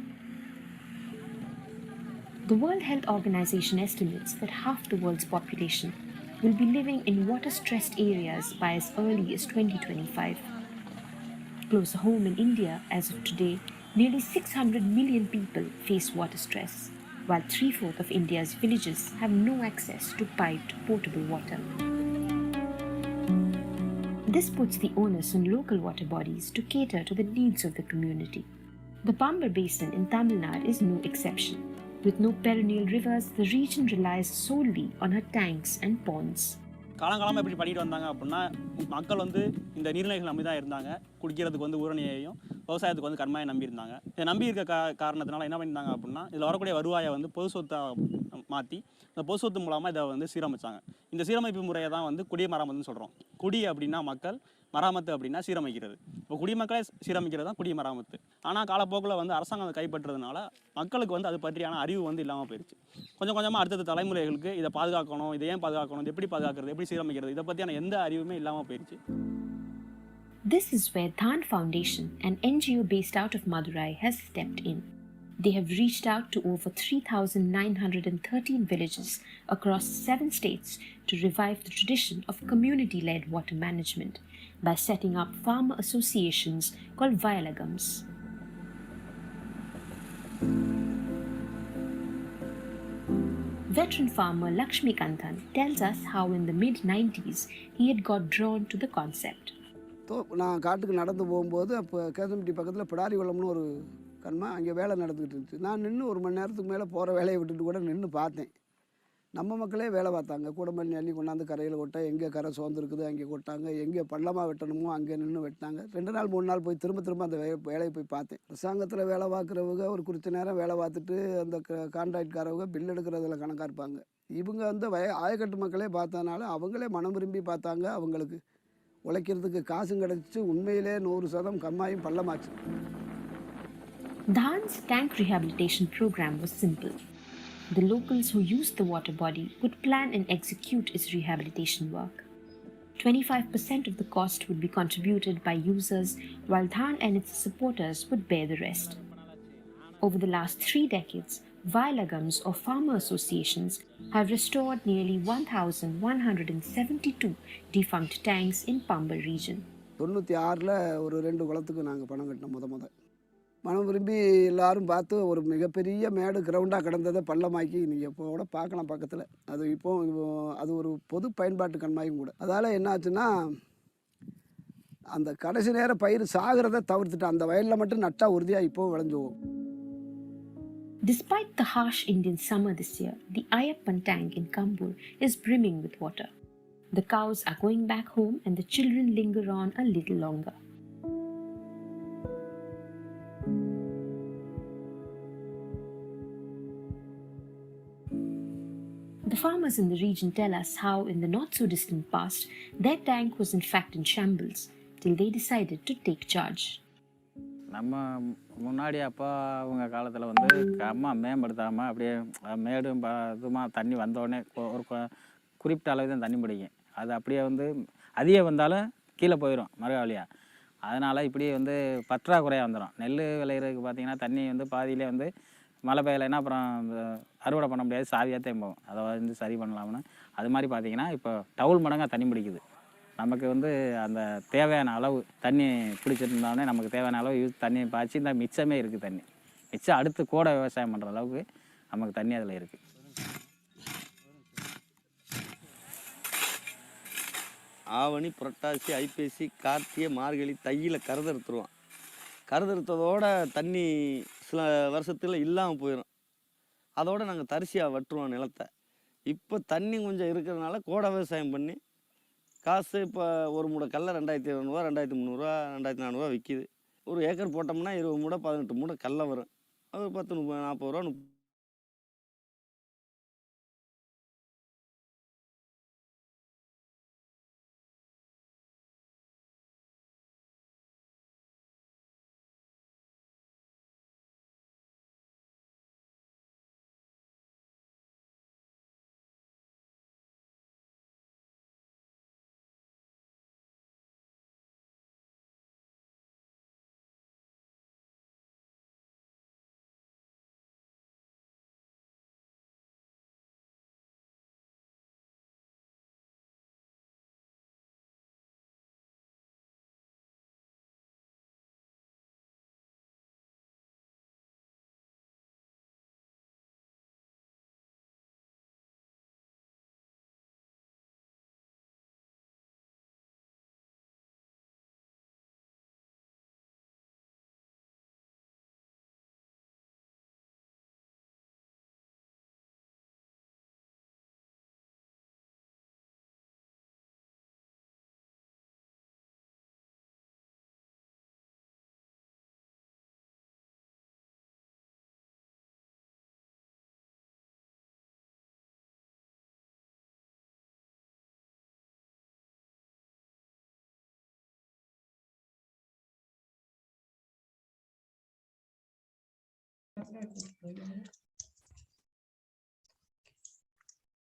The World Health Organization estimates that half the world's population will be living in water-stressed areas by as early as 2025. Close home in India, as of today, nearly 600 million people face water stress, while 3/4 of India's villages have no access to piped potable water. This puts the onus on local water bodies to cater to the needs of the community. The Pambar Basin in Tamil Nadu is no exception. With no perennial rivers, the region relies solely on her tanks and ponds. காலங்காலமாக எப்படி பண்ணிட்டு வந்தாங்க அப்படின்னா, மக்கள் வந்து இந்த நீர்நிலைகள் நம்பி தான் இருந்தாங்க. குடிக்கிறதுக்கு வந்து ஊரணியையும் விவசாயத்துக்கு வந்து கண்மாயை நம்பியிருந்தாங்க. இதை நம்பி இருக்க காரணத்தினால என்ன பண்ணியிருந்தாங்க அப்படின்னா, இதில் வரக்கூடிய வருவாயை வந்து பொது சொத்தாக மாற்றி இந்த பொது சொத்து மூலமாக இதை வந்து சீரமைச்சாங்க. இந்த சீரமைப்பு முறையை தான் வந்து குடிமராமத்துன்னு சொல்கிறோம். குடி அப்படின்னா மக்கள், மராமத்து அப்படின்னா சீரமைக்கிறது. இப்போ குடிமக்களே சீரமைக்கிறது தான் குடிமராமத்து. ஆனால் காலப்போக்கில் வந்து அரசாங்கம் அதை கைப்பற்றதுனால மக்களுக்கு வந்து அது பற்றியான அறிவு வந்து இல்லாமல் போயிடுச்சு. கொஞ்சம் கொஞ்சமாக அடுத்தது தலைமுறைகளுக்கு இதை பாதுகாக்கணும், இதை ஏன் பாதுகாக்கணும், இது எப்படி பாதுகாக்கிறது, எப்படி சீரமைக்கிறது, இதை பற்றியான எந்த அறிவுமே இல்லாமல் போயிடுச்சு. This is where Dhan Foundation, an NGO based out of Madurai, has stepped in. They have reached out to over 3,913 villages across 7 states to revive the tradition of community-led water management by setting up farmer associations called Vayalagams. Veteran farmer Lakshmi Kanthan tells us how in the mid-90s he had got drawn to the concept. நான் காட்டுக்கு நடந்து போகும்போது அப்போ கேசம்பட்டி பக்கத்தில் பிடாரி வளம்னு ஒரு கண்மா அங்கே வேலை நடந்துக்கிட்டு இருந்துச்சு. நான் நின்று 1 மணி நேரத்துக்கு மேலே போகிற வேலையை விட்டுட்டு கூட நின்று பார்த்தேன். நம்ம மக்களே வேலை பார்த்தாங்க. கூடமல்லி அள்ளி கொண்டாந்து கரையில் கொட்ட, எங்கே கரை சோர்ந்துருக்குது அங்கே கொட்டாங்க, எங்கே பள்ளமாக வெட்டணுமோ அங்கே நின்று வெட்டினாங்க. 2 நாள் 3 நாள் போய் திரும்ப அந்த வேலையை போய் பார்த்தேன். அரசாங்கத்தில் வேலை பார்க்குறவங்க ஒரு குறித்த நேரம் வேலை பார்த்துட்டு அந்த கான்ட்ராக்ட்காரவங்க பில் எடுக்கிறதுல கணக்காக இருப்பாங்க. இவங்க வந்து ஆயக்கட்டு மக்களே பார்த்ததுனால அவங்களே மனம் விரும்பி பார்த்தாங்க. அவங்களுக்கு உழைக்கிறதுக்கு காசும் கிடச்சி, உண்மையிலே 100% கம்மாயும் பள்ளமாச்சு. Dhan's tank rehabilitation program was simple. The locals who used the water body would plan and execute its rehabilitation work. 25% of the cost would be contributed by users, while Dhan and its supporters would bear the rest. Over the last 3 decades, Vayalagams or farmer associations have restored nearly 1,172 defunct tanks in Pambar region. 96ல் ஒரு 2 குளத்துக்கு நாங்கள் பணம் கட்டினோம். முத மனம் விரும்பி எல்லாரும் பார்த்து ஒரு மிகப்பெரிய மேடு கிரவுண்டாக கிடந்ததை பள்ளமாக்கி நீங்கள் இப்போ கூட பார்க்கலாம் பக்கத்தில். அது இப்போ அது ஒரு பொது பயன்பாட்டு கண்மாயும் கூட. அதால் என்ன ஆச்சுன்னா, அந்த கடைசி நேரம் பயிர் சாகிறத தவிர்த்துட்டு அந்த வயலில் மட்டும் நட்டா உறுதியாக இப்போ விளைஞ்சுவோம். Despite the harsh Indian summer this year, the Ayappan tank in Kambur is brimming with water. The cows are going back home and the children linger on a little longer. The farmers in the region tell us how, in the not-so-distant past, their tank was in fact in shambles, till they decided to take charge. நம்ம முன்னாடி அப்பா அவங்க காலத்தில் வந்து அம்மா மேம்படுத்தாமல் அப்படியே மேடும் இதுமா தண்ணி வந்தோடனே ஒரு குறிப்பிட்ட அளவு தான் தண்ணி பிடிக்கும். அது அப்படியே வந்து அதிகம் வந்தாலும் கீழே போயிடும் மறுகாலியாக. அதனால் இப்படி வந்து பற்றாக்குறையாக வந்துடும். நெல் விளையிறதுக்கு பார்த்திங்கன்னா தண்ணி வந்து பாதியிலே வந்து மழை பெய்யலைன்னா அப்புறம் அறுவடை பண்ண முடியாது, சாவியாக தான் போகும். அதை வந்து சரி பண்ணலாம்னு அது மாதிரி பார்த்திங்கன்னா இப்போ டவுல் மடங்காக தண்ணி பிடிக்குது. நமக்கு வந்து அந்த தேவையான அளவு தண்ணி பிடிச்சிருந்தோடனே நமக்கு தேவையான அளவு தண்ணி பாய்ச்சி இந்த மிச்சமே இருக்குது. தண்ணி மிச்சம் அடுத்து கூட விவசாயம் பண்ணுற அளவுக்கு நமக்கு தண்ணி அதில் இருக்குது. ஆவணி, புரட்டாசி, ஐப்பசி, கார்த்திகை, மார்கழி, தையில் கருதறுத்துருவான். கருதறுத்ததோட தண்ணி சில வருஷத்தில் இல்லாமல் போயிடும். அதோடு நாங்கள் தரிசியாக வெட்டுருவோம் நிலத்தை. இப்போ தண்ணி கொஞ்சம் இருக்கிறதுனால கோடை விவசாயம் பண்ணி காசு இப்போ ஒரு மூடை கல்லை 2700, 2300, 2400 விற்கிது. ஒரு ஏக்கர் போட்டோம்னா 20 மூடை 18 மூடை கல்லை வரும். அது 10, 30, 40 ரூபா.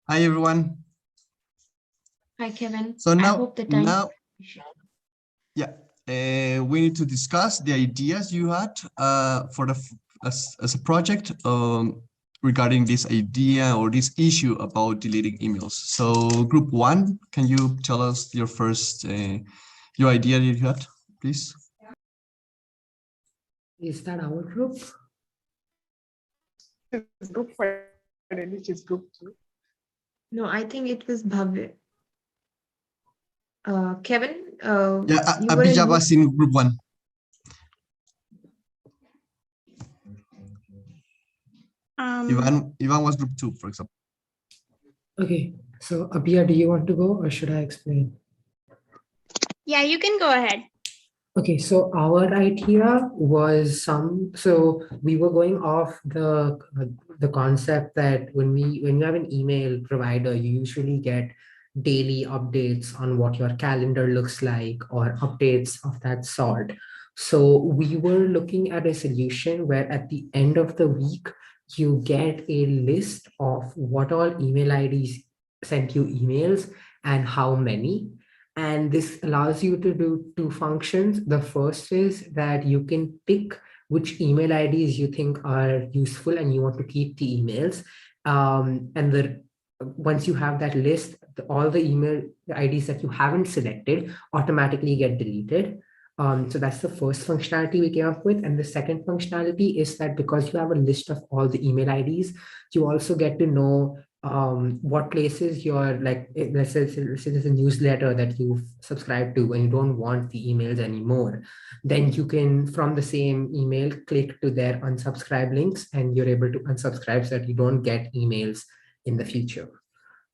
Hi everyone. Hi, Kevin. So I now, hope the time. we need to discuss the ideas you had for as a project regarding this idea or this issue about deleting emails. So group 1, can you tell us your first your idea you had, please? Is that our group? Group 5, and which is group 2? No, I think it was Bhavya. Kevin, Yeah, you were in Abhijah was in group 1. Ivan was group 2, for example. Okay, so Abhijah, do you want to go or should I explain? Yeah, you can go ahead. Okay, so our idea was so we were going off the concept that when you have an email provider, you usually get daily updates on what your calendar looks like or updates of that sort. So we were looking at a solution where at the end of the week, you get a list of what all email IDs sent you emails and how many. And this allows you to do 2 functions. The first is that you can pick which email IDs you think are useful and you want to keep the emails. Once you have that list, all the email IDs that you haven't selected automatically get deleted. So that's the first functionality we came up with. And the second functionality is that because you have a list of all the email IDs, you also get to know what places you're like, let's say there's a newsletter that you've subscribed to and you don't want the emails anymore, then you can, from the same email, click to their unsubscribe links and you're able to unsubscribe so that you don't get emails in the future.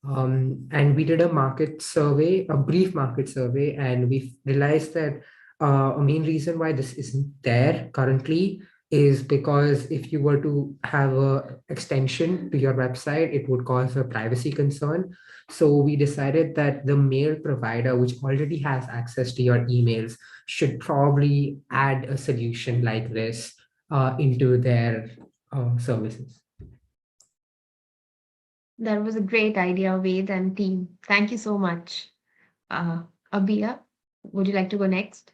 And we did a market survey, a brief market survey, and we realized that a main reason why this isn't there currently is because if you were to have a extension to your website, it would cause a privacy concern. So we decided that the mail provider, which already has access to your emails, should probably add a solution like this into their services. That was a great idea, Ved and team. Thank you so much. Abia, would you like to go next?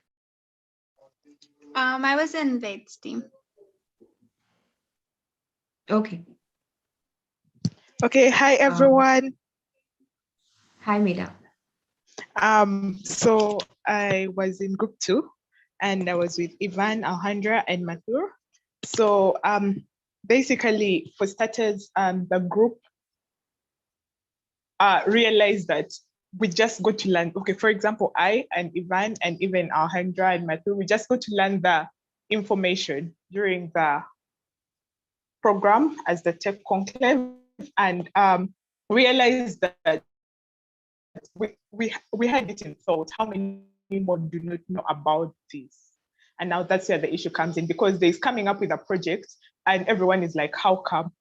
I was in Ved's team. Okay. Okay, hi everyone. Hi, Mira. So I was in group 2 and I was with Ivan, Alejandra, and Mathur. So basically, for starters, the group realized that we just go to learn. Okay, for example, I and Ivan and even Alejandra and Mathur, we just go to learn the information during the program as the Tech Conclave, and realized that we had it in thought, how many more do not know about this? And now that's where the issue comes in, because there's coming up with a project and everyone is like, how come?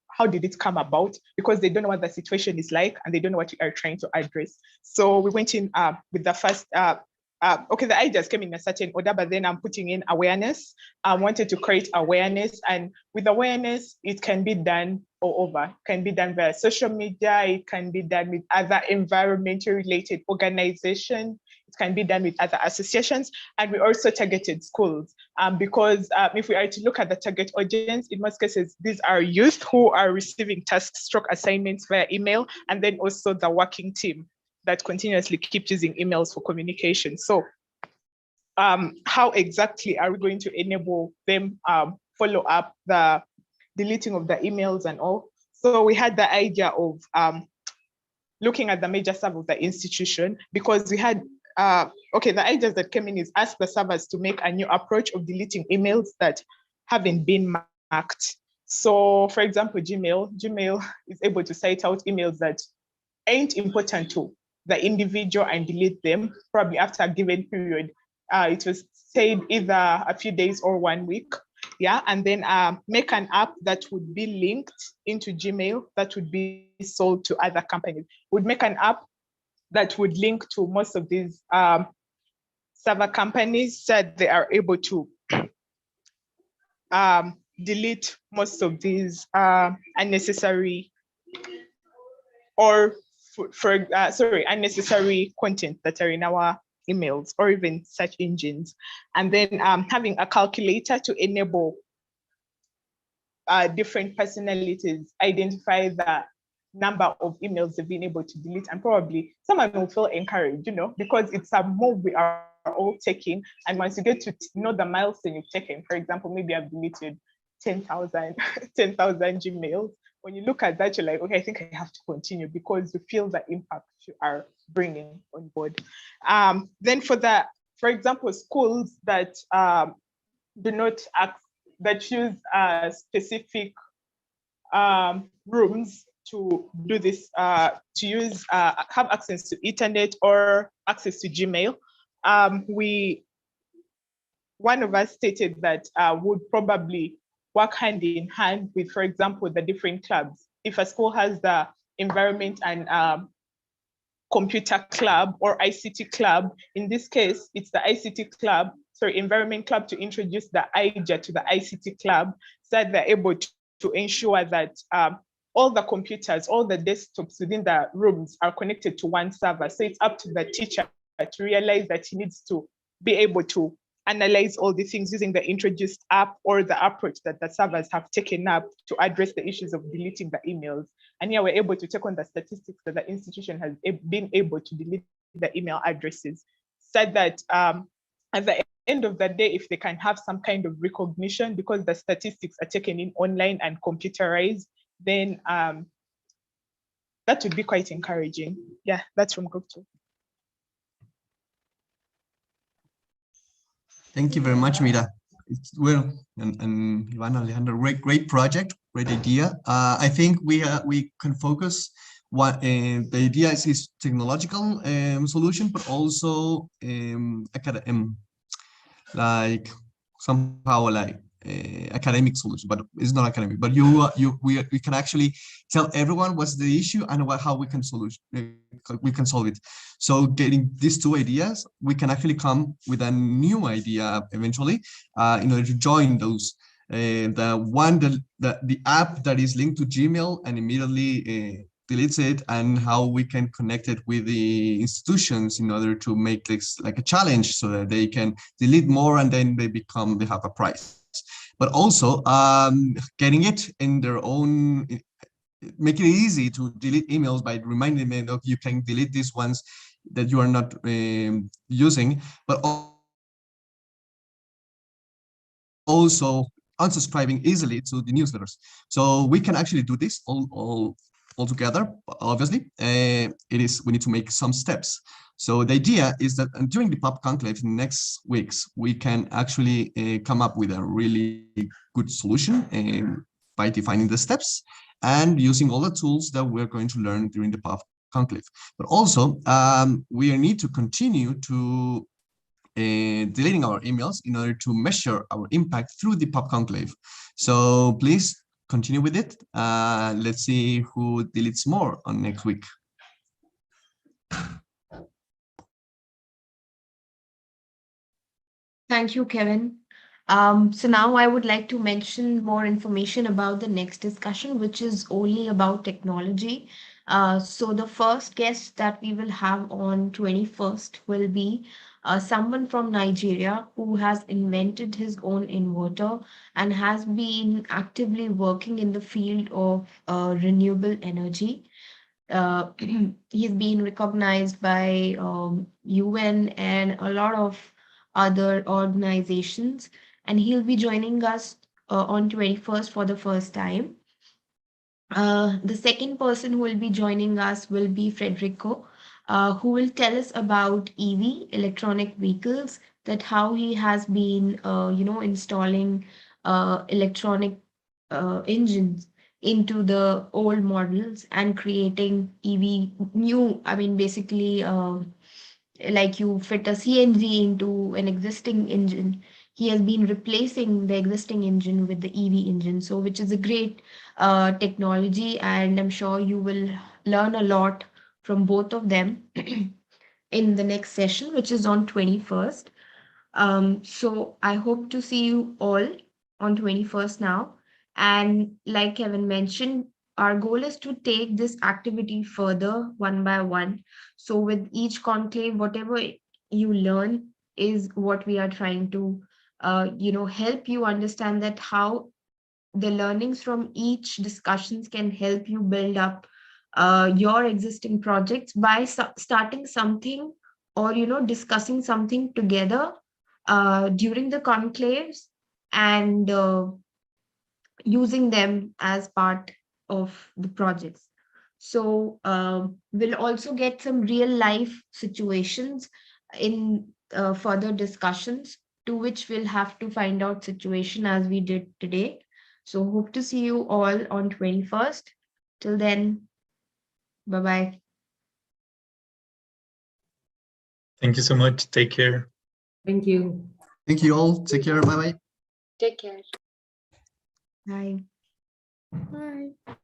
How did it come about? Because they don't know what the situation is like and they don't know what we are trying to address. So we went in with the first, okay, the ideas came in a certain order, but then I'm putting in awareness. I wanted to create awareness, and with awareness, it can be done all over. It can be done via social media. It can be done with other environmental related organizations. It can be done with other associations. And we also targeted schools because if we are to look at the target audience, in most cases, these are youth who are receiving task-stroke assignments via email, and then also the working team that continuously keep using emails for communication. So how exactly are we going to enable them follow up the deleting of the emails and all? So we had the idea of looking at the major server of the institution, because we had, okay, the ideas that came in is ask the servers to make a new approach of deleting emails that haven't been marked. So for example, Gmail is able to cite out emails that ain't important to the individual and delete them probably after a given period. It was said either a few days or 1 week. Yeah, and then make an app that would be linked into Gmail that would be sold to other companies. Would make an app that would link to most of these server companies so that they are able to delete most of these unnecessary or unnecessary content that are in our emails or even search engines. And then having a calculator to enable different personalities identify the number of emails they've been able to delete, and probably someone will feel encouraged, because it's a move we are all taking. And once you get to know the milestone you've taken, for example, maybe I've deleted 10,000 Gmails. When you look at that, you're like, okay, I think I have to continue, because you feel the impact you are bringing on board. Then for example, schools that do not that use specific rooms to do this, to use have access to internet or access to Gmail. One of us stated that would probably work hand in hand with, for example, the different clubs. If a school has the environment and computer club or ICT club, in this case, it's the ICT club, environment club, to introduce the IJA to the ICT club, so that they're able to ensure that all the computers, all the desktops within the rooms are connected to one server. So it's up to the teacher to realize that he needs to be able to analyze all these things using the introduced app or the approach that the servers have taken up to address the issues of deleting the emails. And here we're able to take on the statistics that the institution has been able to delete the email addresses, so that at the end of the day, if they can have some kind of recognition because the statistics are taken in online and computerized, then that would be quite encouraging. Yeah, that's from group 2. Thank you very much, Mira. Well, and Ivana, Alejandro, great project, great idea. I think we can focus what the idea is technological solution, but also like somehow like academic solution, but it's not academic. But we can actually tell everyone what's the issue and how we can solve it. So getting these two ideas, we can actually come with a new idea eventually in order to join those. The app that is linked to Gmail and immediately deletes it, and how we can connect it with the institutions in order to make this like a challenge so that they can delete more and then they have a prize. But also getting it in their own, make it easy to delete emails by reminding them of you can delete these ones that you are not using, but also unsubscribing easily to the newsletters. So we can actually do this all together. Obviously, we need to make some steps. So the idea is that during the POP conclave in the next weeks, we can actually come up with a really good solution by defining the steps and using all the tools that we're going to learn during the POP conclave. But also, we need to continue to deleting our emails in order to measure our impact through the POP conclave. So please continue with it. Let's see who deletes more on next week. Thank you, Kevin. So now I would like to mention more information about the next discussion, which is only about technology. So the first guest that we will have on 21st will be someone from Nigeria who has invented his own inverter and has been actively working in the field of renewable energy. He's been recognized by UN and a lot of other organizations, and he'll be joining us on 21st for the first time. The second person who will be joining us will be Federico, who will tell us about EV, electronic vehicles, that how he has been, installing electronic engines into the old models and creating EV new, basically like you fit a CNG into an existing engine. He has been replacing the existing engine with the EV engine, so which is a great technology, and I'm sure you will learn a lot from both of them in the next session, which is on 21st. So I hope to see you all on 21st now. And like Kevin mentioned, our goal is to take this activity further one by one. So with each conclave, whatever you learn is what we are trying to, help you understand that how the learnings from each discussions can help you build up your existing projects by starting something or, discussing something together during the conclaves and using them as part of the projects. So we'll also get some real life situations in further discussions, to which we'll have to find out situation as we did today. So hope to see you all on 21st. Till then, bye-bye. Thank you so much. Take care. Thank you. Thank you all. Take care. Bye-bye. Take care. Bye. Bye.